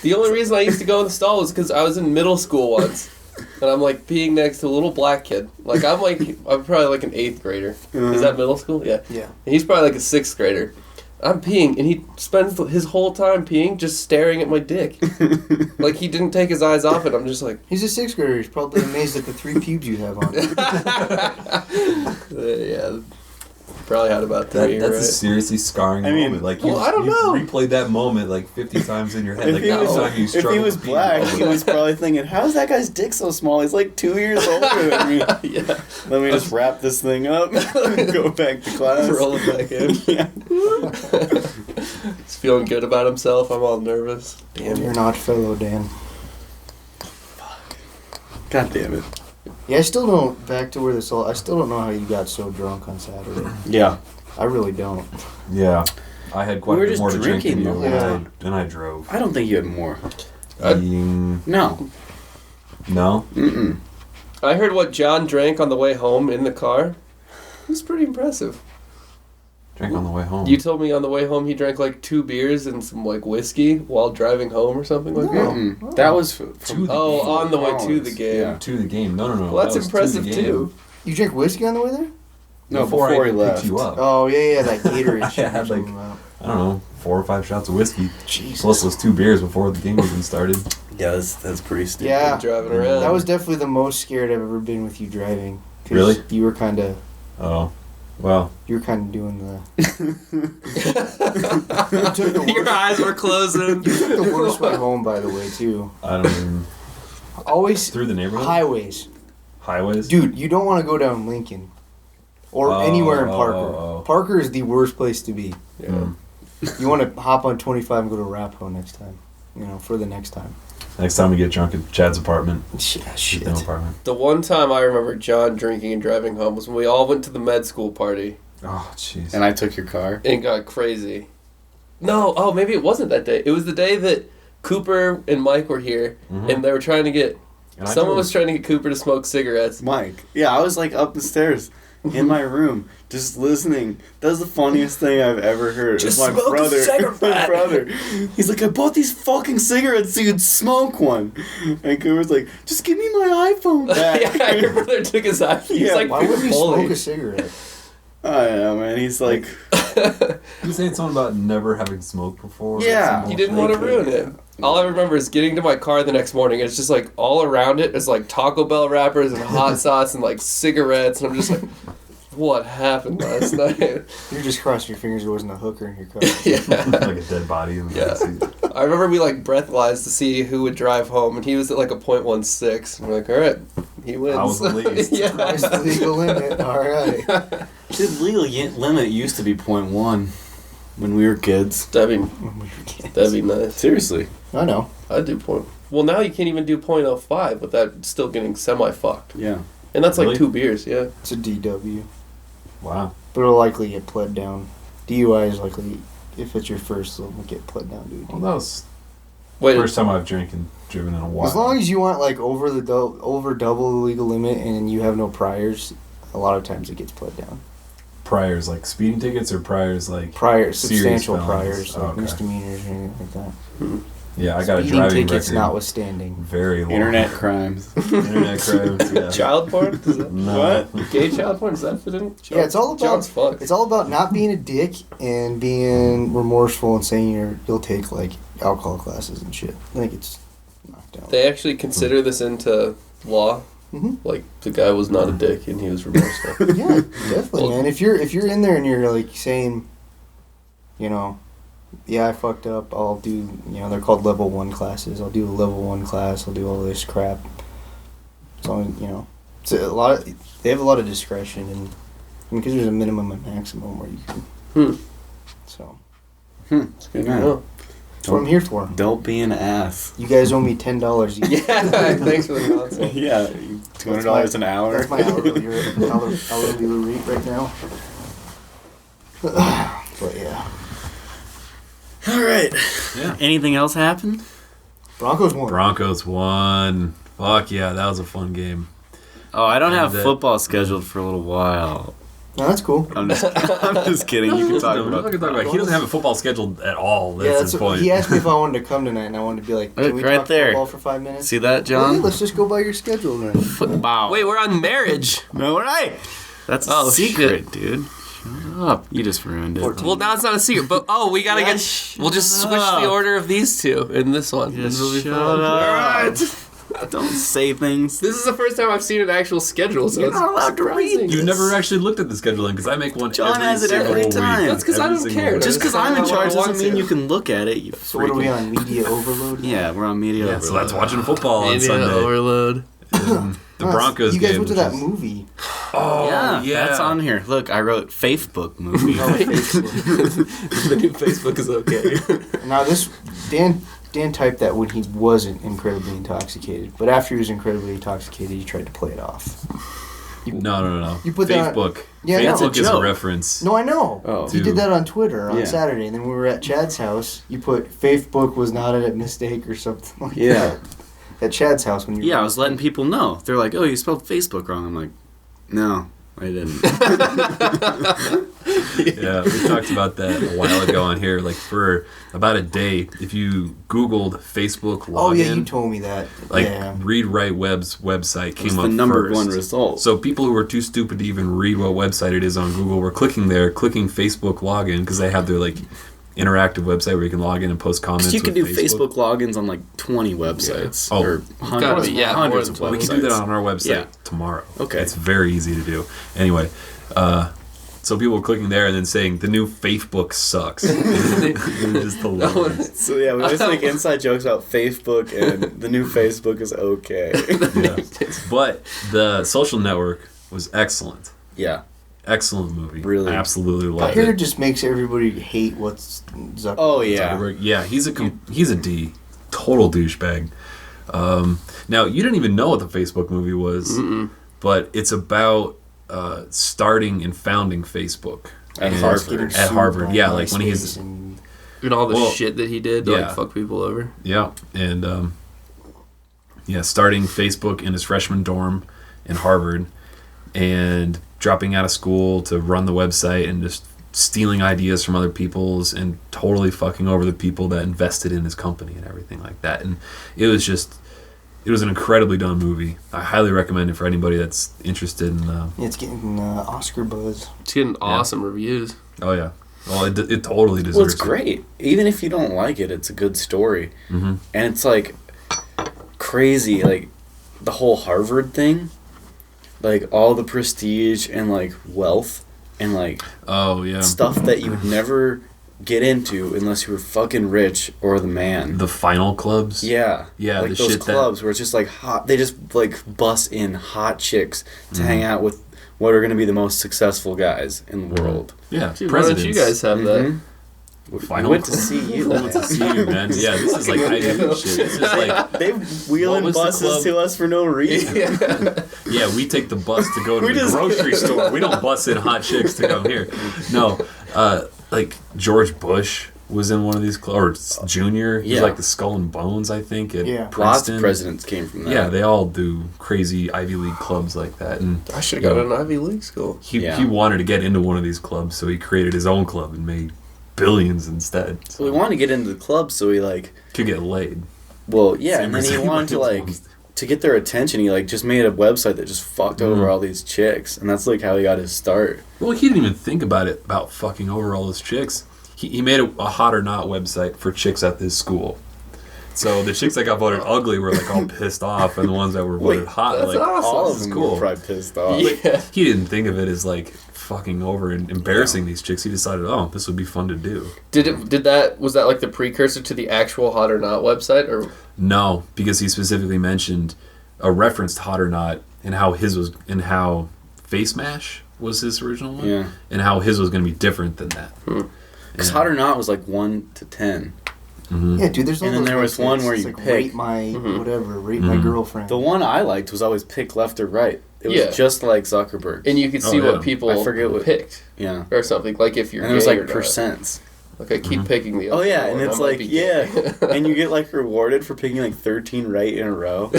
The only reason I used to go in the stall was because I was in middle school once. And I'm like peeing next to a little black kid. Like I'm probably like an 8th grader. Is that middle school? Yeah. Yeah. And he's probably like a 6th grader. I'm peeing, and he spends his whole time peeing just staring at my dick. Like he didn't take his eyes off it. I'm just like... He's a 6th grader. He's probably amazed at the 3 pubes you have on. Yeah. Probably had about 3, That's right? a seriously scarring moment. Like I don't know. You replayed that moment like 50 times in your head. Like if he was black, he was probably thinking, "How's that guy's dick so small? He's like 2 years older than me." Yeah. Let me just wrap this thing up. Go back to class. Roll it back in. Yeah. He's feeling good about himself. I'm all nervous. Damn You're it. not fellow, Dan. God damn it. Yeah, I still don't. Back to where this all. I still don't know how you got so drunk on Saturday. Yeah. I really don't. Yeah. I had quite We were a bit just more to drink than drinking you, the whole and I drove. I don't think you had more. No? Mm-mm. I heard what John drank on the way home in the car. It was pretty impressive. Drank on the way home. You told me on the way home he drank like 2 beers and some like whiskey while driving home or something like that. Mm-mm. That was from on the way to the game. Yeah. To the game. No. Well, that's that was impressive to the game. too. You drink whiskey on the way there? No, Before before I he left. picked you up. Oh, yeah, that Gatorade shit. I had, you're like, talking about. I don't know, 4 or 5 shots of whiskey. Jesus. Plus those 2 beers before the game even started. Yeah, that's pretty stupid. Yeah. Driving around. That was definitely the most scared I've ever been with you driving. 'Cause Really? You were kind of... Oh. Well. You were kind of doing Your eyes were closing. You took the worst way home, by the way, too. I don't even... Always... Through the neighborhood? Highways. Highways? Dude, you don't want to go down Lincoln. Or anywhere in Parker. Parker is the worst place to be. Yeah. You want to hop on 25 and go to Arapahoe next time. You know, for the next time. Next time we get drunk at Chad's apartment. Shit. No apartment. The one time I remember John drinking and driving home was when we all went to the med school party. Oh, jeez. And I took your car. And got crazy. No, maybe it wasn't that day. It was the day that Cooper and Mike were here, and they were trying to get... Someone was trying to get Cooper to smoke cigarettes. Mike. Yeah, I was like up the stairs in my room, just listening. That was the funniest thing I've ever heard. Just it was smoke a cigarette. My brother. He's like, I bought these fucking cigarettes so you'd smoke one. And Cooper's like, just give me my iPhone back. Yeah, your brother took his iPhone. He's like, Why would you bully. smoke a cigarette? I don't know, man. He's like... He was saying something about never having smoked before. Yeah. He didn't want to ruin it. All I remember is getting to my car the next morning, and it's just like all around it is like Taco Bell wrappers and hot sauce and like cigarettes, and I'm just like, what happened last night? You just crossed your fingers there wasn't a hooker in your car. Yeah. Like a dead body in the backseat. I remember we like breathalyzed to see who would drive home, and he was at like a .16, and we're like, all right, he wins. I was the least. Yeah. That's the legal limit. All right. The legal limit used to be 0.1 when we were kids. That'd be nice. Seriously. I know. I'd do point. Well, now you can't even do .05 without still getting semi-fucked. Yeah. And that's Really? like 2 beers, yeah. It's a DW. Wow. But it'll likely get pled down. DUI is likely, if it's your first, it'll get pled down to a Well, DUI. that was Wait, the first time I've drank and driven in a while. As long as you want like over double the legal limit and you have no priors, a lot of times it gets pled down. Priors, like speeding tickets, or priors like... Priors, serious substantial felonies? priors, like Okay. misdemeanors or anything like that. Yeah, I got a Speeding driving tickets record. notwithstanding. Very long. Internet crimes. Internet crimes, yeah. child porn? Does that, No. What? gay child porn? Does that fit in? Yeah, it's all about John's fucked. it's all about not being a dick and being remorseful and saying you'll take like alcohol classes and shit. I think it's knocked out. They actually consider this into law. Mhm. Like the guy was not a dick and he was remorseful. Yeah, definitely, Well- man. If you're in there and you're like saying, you know, yeah, I fucked up. I'll do, you know, they're called level 1 classes. I'll do a level 1 class. I'll do all this crap. So, you know, it's a lot of, they have a lot of discretion and because there's a minimum and maximum where you can. So, It's good to Yeah. know. that's what I'm here for. Don't be an ass. You guys owe me $10 each. Yeah, thanks for the console. Yeah, $200 an hour. That's my hourly rate right now. But yeah. All right. Yeah. Anything else happen? Broncos won. Broncos won. Fuck yeah, that was a fun game. Oh, I don't have And, football scheduled for a little while. No, that's cool. I'm just kidding. You can talk No, about we can talk about it. He doesn't have a football scheduled at all. That's his point. He asked me if I wanted to come tonight, and I wanted to be like, can we Right talk there. football for 5 minutes? See that, John? Yeah, let's just go by your schedule tonight. Football. Wait, we're on marriage. No, right. That's a secret, dude. Shut up. You just ruined it. 14. Well, now it's not a secret, but we gotta Yeah, get. We'll just switch the order of these two in this one. This will be Shut fun. up. Don't say things. This is the first time I've seen an actual schedule, so You're it's not allowed to read surprising. You never actually looked at the scheduling because I make one. John has it every single time. week. That's 'cause I Every don't single care. week. Just because I'm in I charge want doesn't mean to. you can look at it. You So what are we on? Media overload? Yeah, we're on media. Yeah, so that's watching football on Media Sunday. overload. The Broncos You guys game. went to which that is- movie. Oh, Yeah, that's on here. Look, I wrote Facebook movie. Oh, Facebook. The new Facebook is okay. Now this Dan typed that when he wasn't incredibly intoxicated, but after he was incredibly intoxicated, he tried to play it off. No. You put that on- Facebook. Yeah, I know. Facebook It's a is a joke. reference. No, I know. Oh. He did that on Twitter on Yeah. Saturday, and then we were at Chad's house. You put Facebook was not a mistake or something like Yeah. that. At Chad's house when you Yeah, were I was letting people know. They're like, "Oh, you spelled Facebook wrong." I'm like, "No, I didn't." Yeah, we talked about that a while ago on here. Like for about a day, if you Googled Facebook login, Oh yeah, you told me that. like yeah. Read Right Web's website It's came the up number first. one result. So people who are too stupid to even read what website it is on Google were clicking Facebook login because they have their like interactive website where you can log in and post comments. you can do with Facebook logins on like 20 websites Oh. or hundreds, Yeah, hundreds more of than websites. We can do that on our website Yeah. tomorrow. Okay. It's very easy to do. Anyway, so people were clicking there and then saying the new Facebook sucks. It was just hilarious. So yeah, we always make inside jokes about Facebook, and the new Facebook is okay. Yeah. But the Social Network was excellent. Yeah. Excellent movie. Really? I absolutely I loved hear it it. just makes everybody hate what's Zuckerberg. Oh yeah. Zuckerberg. Yeah, he's a D. Total douchebag. Now, you didn't even know what the Facebook movie was, but it's about starting and founding Facebook. At And- Harvard. At Harvard, yeah, like when he's... And And all the Well, shit that he did to yeah. like fuck people over. Yeah, and starting Facebook in his freshman dorm in Harvard, and dropping out of school to run the website and just stealing ideas from other people's and totally fucking over the people that invested in his company and everything like that. And it was an incredibly done movie. I highly recommend it for anybody that's interested in. it's getting Oscar buzz. It's getting awesome reviews. Oh yeah, well it totally deserves. Well, it's it. great. Even if you don't like it, it's a good story. Mm-hmm. And it's like crazy, like the whole Harvard thing, like all the prestige and like wealth and like Oh yeah, stuff that you would never get into unless you were fucking rich or the man. the final clubs. Yeah. Yeah, Like the those shit that- clubs where it's just like hot, they just like bus in hot chicks to hang out with what are going to be the most successful guys in the world. Yeah, Dude, why don't you guys have that? Mhm. We Final went to club? see you. I went to see you, man. Yeah, this is like Ivy League shit. This is like, They What wheeling was the buses club? to us for no reason. yeah, we take the bus to go to We the just- grocery store. We don't bus in hot chicks to come here. No, like George Bush was in one of these clubs, or Junior. He's Yeah. like the Skull and Bones, I think, at Yeah. Lots Princeton. of presidents came from that. Yeah, they all do crazy Ivy League clubs like that. And I should have got an Ivy League school. Yeah. he wanted to get into one of these clubs, so he created his own club and made billions instead. So we wanted to get into the club, so he like, Could get laid. well, yeah, Same and then he reason wanted to why he like was- to get their attention. He like just made a website that just fucked over all these chicks, and that's like how he got his start. Well, he didn't even think about fucking over all those chicks. He made a hot or not website for chicks at this school. So the chicks that got voted ugly were like all pissed off, and the ones that were voted Wait, hot, that's like awesome. All this of is them cool. were probably pissed off. Yeah. He didn't think of it as like fucking over and embarrassing these chicks. He decided, oh, this would be fun to do. Was that like the precursor to the actual Hot or Not website, or No, because he specifically mentioned a reference to Hot or Not and how his was, and how Face Mash was his original one, Yeah. and how his was going to be different than that. Because Hot or Not was like 1 to 10. Mm-hmm. Yeah, dude. There's all And then those there was websites. one where It's you like pick. rate my whatever, rate my girlfriend. The one I liked was always pick left or right. It was Yeah. just like Zuckerberg. and you could Oh, see yeah. what people I forget what- picked Yeah. or something, like if you're And it was gay like or not. percents. Okay, keep picking the. Oh other yeah, one. and it's I might like be gay. yeah, and you get like rewarded for picking like 13 right in a row.